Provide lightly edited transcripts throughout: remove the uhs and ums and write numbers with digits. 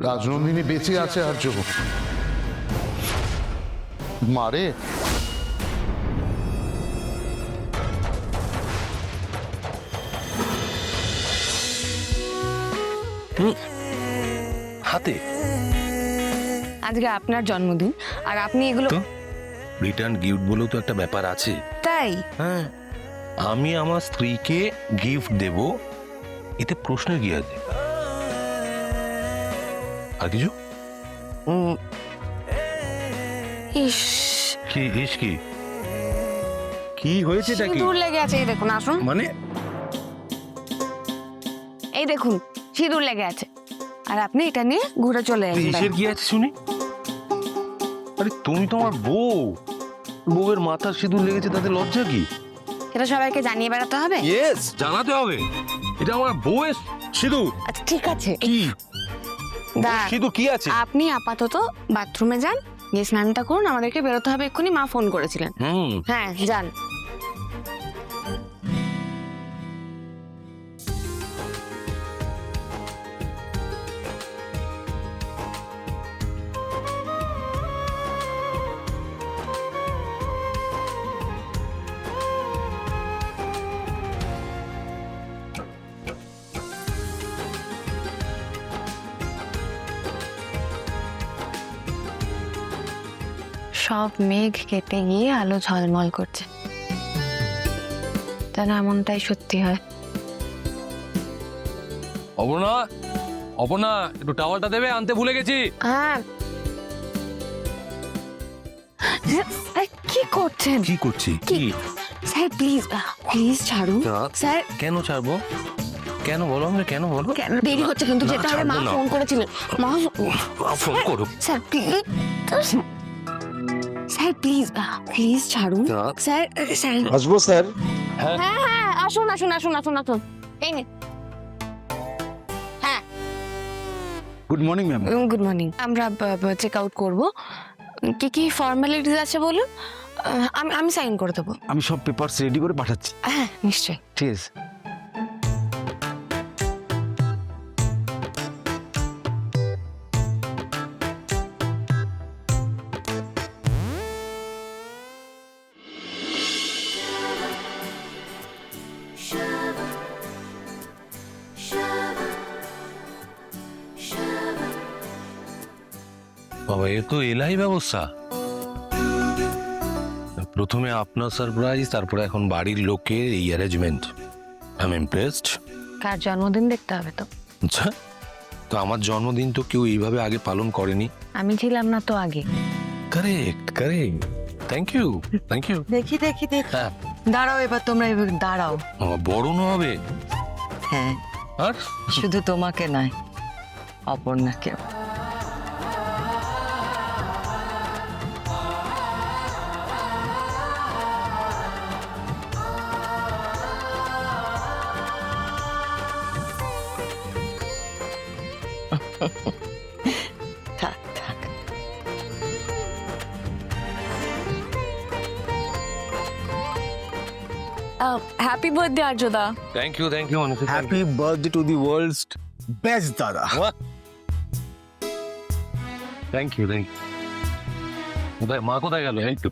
রাজনন্দিনী বেঁচে আছে আর্য। মারে হাতে আজকে আপনার জন্মদিন আর আপনি এগুলো রিটার্ন গিফট বলেও তো একটা ব্যাপার আছে। তাই হ্যাঁ, আমি আমার স্ত্রীকে গিফট দেব, এতে প্রশ্নের কি আছে? আর কিছু? ইস কি ইস কি কি হয়েছে? এটা কি সিঁদুর লেগে আছে, এই দেখুন, আসুন, মানে? এই দেখুন সিঁদুর লেগে আছে আর আপনি এটা নিয়ে ঘুরে চলে ইসের আসবেন। কি আছে শুনি? আরে তুমি তো আমার বউ, বউয়ের মাথার সিঁদুর লেগেছে, তাতে লজ্জা কি? এটা সবাইকে জানিয়ে বেড়াতে হবে? ইয়েস, জানাতে হবে। এটা আমার বউয়ের সিঁদুর। আচ্ছা ঠিক আছে, কি দাঁড়ান। সিঁদুর কি আছে? আপনি আপাতত বাথরুমে যান, গিয়ে স্নানটা করুন, আমাদেরকে বেরোতে হবে এক্ষুনি, মা ফোন করেছিলেন। হ্যাঁ যান। সব মেঘ কেটে গিয়ে আলো ঝলমল করছে, যেন এমনটাই সত্যি হয়। অপর্ণা, অপর্ণা, একটু টাওয়ালটা দেবে, আনতে ভুলে গেছি। হ্যাঁ কি করছেন? কি করছি? কি? স্যার প্লিজ প্লিজ ছাড়ুন স্যার। কেন ছাড়বো? কেন বলো? আমাকে কেন বলো? কেন দেরি হচ্ছে কিন্তু না, যেতে হবে, মা ছাড়বো না। ফোন করেছিলেন। মা ফোন করো। Sir please, sir please please ছাড়ুন না। স্যার। স্যার আসবো স্যার? হ্যাঁ হ্যাঁ আসুন আসুন আসুন আসুন আসুন, এই নিন। হ্যাঁ good morning ma'am. Good morning. আমরা চেক আউট করবো, কি কি ফর্মালিটিস আছে বলুন, আমি সাইন করে দেবো। আমি সব পেপারস রেডি করে পাঠাচ্ছি। হ্যাঁ নিশ্চয়ই। ঠিক আছে। বাবা, এ তো এলাই ব্যবস্থা। প্রথমে আপনার সারপ্রাইজ, তারপরে এখন বাড়ির লোকের এই অ্যারেঞ্জমেন্ট। I am impressed. কার জন্মদিন দেখতে হবে তো। আচ্ছা, তো আমার জন্মদিন তো কেউ এইভাবে আগে পালন করেনি। আমি ছিলাম না তো আগে। Correct correct, thank you thank you. দেখি দেখি দেখ, হ্যাঁ, দাঁড়াও এবার তোমরা, এবার দাঁড়াও। বড় হবে। হ্যাঁ, আর শুধু তোমাকে নয়, অপর্ণাকেও। থাক থাক। হ্যাপি বার্থডে আর্যদা। থ্যাংক ইউ অনেক। Happy birthday to the world's best দাদা। থ্যাংক ইউ কোথায় মা, কোথায় গেল? এই তো।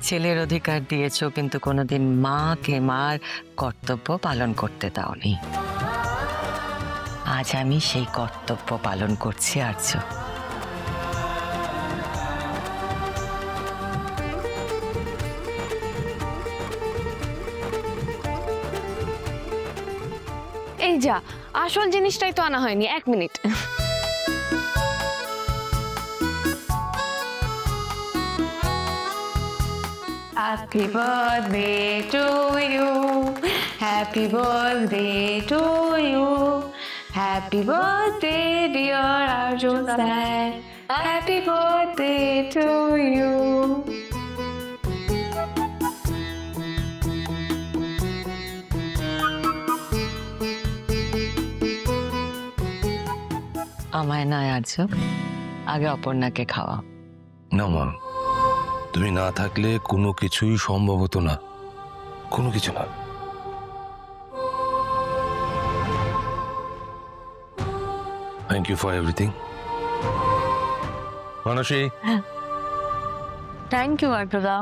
ছেলের অধিকার দিয়েছো, কিন্তু কোনোদিন মাকে মার কর্তব্য পালন করতে দাওনি। আজ আমি সেই কর্তব্য পালন করছি আর্য। এই যা, আসল জিনিসটাই তো আনা হয়নি, 1 minute. Happy birthday to you, happy birthday to you, happy birthday dear Arjun sir, happy birthday to you. আমায় নয় আর্য, আগে অপর্ণাকে খাওয়াও। না মা, তুমি না থাকলে কোনো কিছুই সম্ভব হতো না, কোনো কিছু না। Thank you for everything. Manasi, thank you আর্দ্রদা।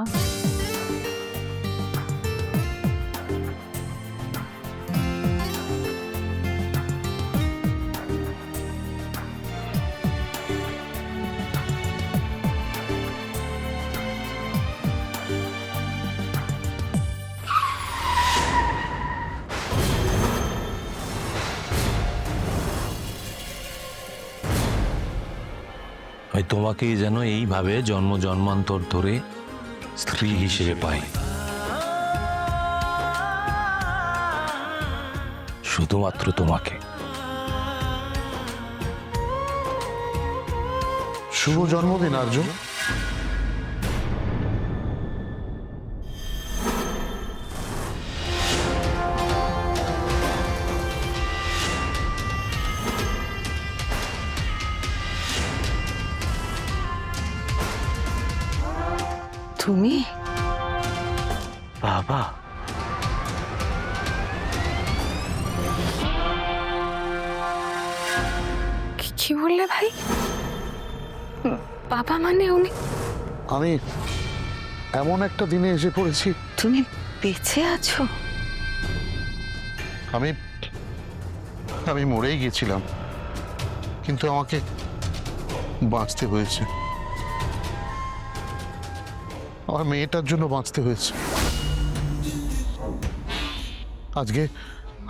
আমি তোমাকেই যেন এইভাবে জন্ম জন্মান্তর ধরে স্ত্রী হিসেবে পাই, শুধুমাত্র তোমাকে। শুভ জন্মদিন আর্য। তুমি বাবা, কি বললে ভাই? বাবা মানে উনি? আমি এমন একটা দিনে এসে পড়েছি। তুমি বেঁচে আছো? আমি আমি মরেই গেছিলাম, কিন্তু আমাকে বাঁচতে হয়েছে। আমার মেয়েটার জন্য বাঁচতে হয়েছে। আজকে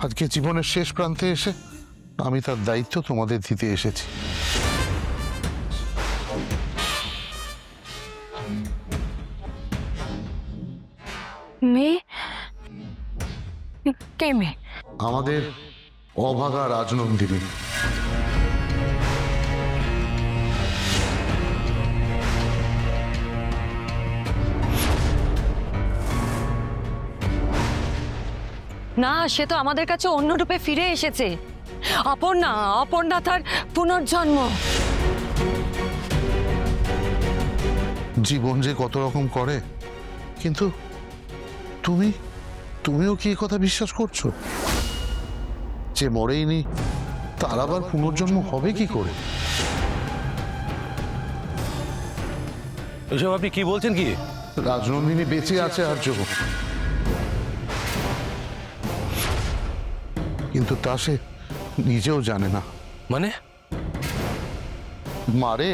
আজকে জীবনের শেষ প্রান্তে এসে আমি তার দায়িত্ব তোমাদের দিতে এসেছি। মেয়ে? কে মেয়ে? আমাদের অভাগা রাজনন্দিনী। না, সে তো আমাদের কাছে অন্য রূপে ফিরে এসেছে। অপর্ণা, অপর্ণা তার পুনর্জন্ম। জীবন যে কত রকম করে, কিন্তু তুমিও কি এ কথা বিশ্বাস করছো যে মরেইনি তার আবার পুনর্জন্ম হবে কি করে? এসব আপনি কি বলছেন? কি রাজনন্দিনী বেঁচে আছে আর্য, কিন্তু তা সে নিজেও জানে না। মানে? মারে